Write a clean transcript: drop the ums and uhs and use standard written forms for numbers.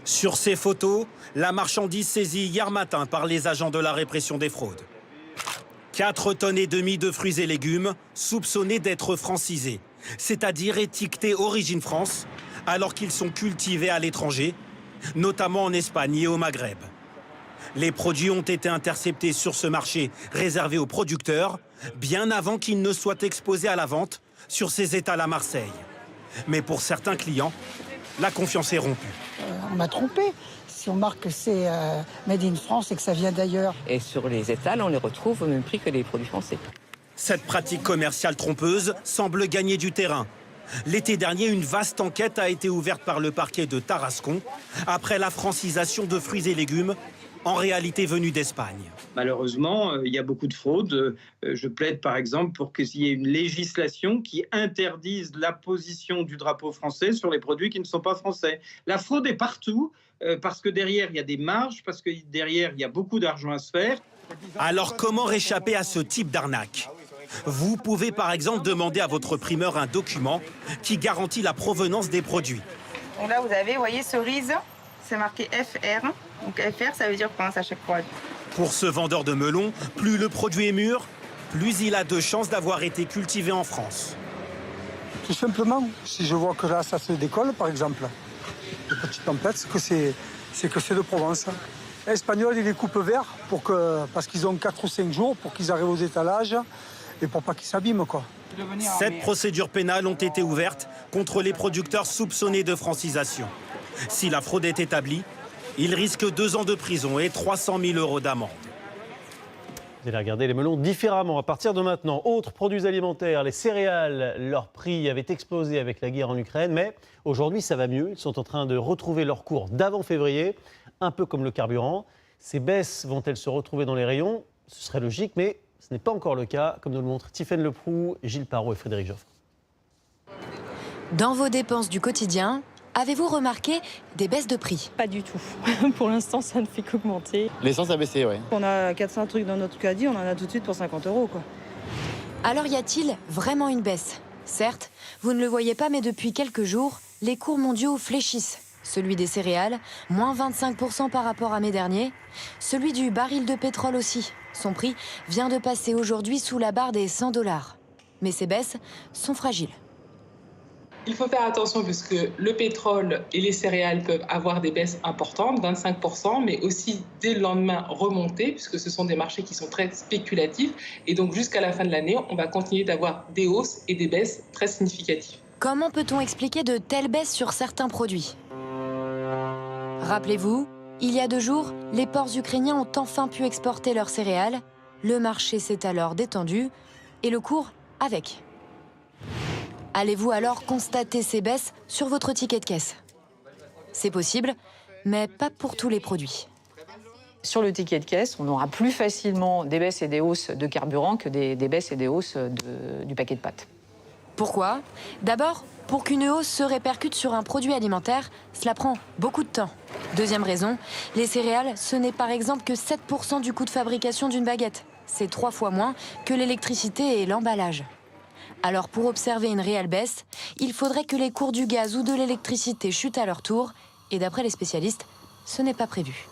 Sur ces photos, la marchandise saisie hier matin par les agents de la répression des fraudes. 4,5 tonnes de fruits et légumes soupçonnés d'être francisés, c'est-à-dire étiquetés Origine France, alors qu'ils sont cultivés à l'étranger, notamment en Espagne et au Maghreb. Les produits ont été interceptés sur ce marché réservé aux producteurs, bien avant qu'ils ne soient exposés à la vente sur ces étals à Marseille. Mais pour certains clients, la confiance est rompue. On m'a trompé. Si on marque que c'est Made in France et que ça vient d'ailleurs. Et sur les étals, on les retrouve au même prix que les produits français. Cette pratique commerciale trompeuse semble gagner du terrain. L'été dernier, une vaste enquête a été ouverte par le parquet de Tarascon après la francisation de fruits et légumes, en réalité venus d'Espagne. Malheureusement, il y a beaucoup de fraudes. Je plaide par exemple pour qu'il y ait une législation qui interdise l'apposition du drapeau français sur les produits qui ne sont pas français. La fraude est partout parce que derrière, il y a des marges, parce que derrière, il y a beaucoup d'argent à se faire. Alors comment réchapper à ce type d'arnaque ? Vous pouvez par exemple demander à votre primeur un document qui garantit la provenance des produits. Donc là, vous avez, vous voyez, cerise, c'est marqué FR. Donc FR, ça veut dire France à chaque fois. Pour ce vendeur de melons, plus le produit est mûr, plus il a de chances d'avoir été cultivé en France. Tout simplement, si je vois que là, ça se décolle, par exemple, les petites tempêtes, c'est que c'est de Provence. L'Espagnol, il les coupe verts parce qu'ils ont 4 ou 5 jours pour qu'ils arrivent aux étalages et pour pas qu'ils s'abîment, quoi. 7 procédures pénales ont été ouvertes contre les producteurs soupçonnés de francisation. Si la fraude est établie, ils risquent 2 ans de prison et 300 000 € d'amende. Vous allez regarder les melons différemment à partir de maintenant. Autres produits alimentaires, les céréales, leur prix avait explosé avec la guerre en Ukraine, mais aujourd'hui ça va mieux. Ils sont en train de retrouver leur cours d'avant février, un peu comme le carburant. Ces baisses vont-elles se retrouver dans les rayons ? Ce serait logique, mais ce n'est pas encore le cas, comme nous le montrent Tiffaine Leproux, Gilles Parot et Frédéric Joffre. Dans vos dépenses du quotidien, avez-vous remarqué des baisses de prix ? Pas du tout. Pour l'instant, ça ne fait qu'augmenter. L'essence a baissé, oui. On a 400 trucs dans notre caddie, on en a tout de suite pour 50 €, quoi. Alors y a-t-il vraiment une baisse ? Certes, vous ne le voyez pas, mais depuis quelques jours, les cours mondiaux fléchissent. Celui des céréales, moins 25% par rapport à mai dernier. Celui du baril de pétrole aussi. Son prix vient de passer aujourd'hui sous la barre des 100 $. Mais ces baisses sont fragiles. Il faut faire attention parce que le pétrole et les céréales peuvent avoir des baisses importantes, 25%, mais aussi dès le lendemain remonter, puisque ce sont des marchés qui sont très spéculatifs. Et donc jusqu'à la fin de l'année, on va continuer d'avoir des hausses et des baisses très significatives. Comment peut-on expliquer de telles baisses sur certains produits ? Rappelez-vous, il y a 2 jours, les ports ukrainiens ont enfin pu exporter leurs céréales. Le marché s'est alors détendu et le cours avec. Allez-vous alors constater ces baisses sur votre ticket de caisse ? C'est possible, mais pas pour tous les produits. Sur le ticket de caisse, on aura plus facilement des baisses et des hausses de carburant que des baisses et des hausses du paquet de pâtes. Pourquoi ? D'abord, pour qu'une hausse se répercute sur un produit alimentaire, cela prend beaucoup de temps. Deuxième raison, les céréales, ce n'est par exemple que 7% du coût de fabrication d'une baguette. C'est 3 fois moins que l'électricité et l'emballage. Alors pour observer une réelle baisse, il faudrait que les cours du gaz ou de l'électricité chutent à leur tour. Et d'après les spécialistes, ce n'est pas prévu.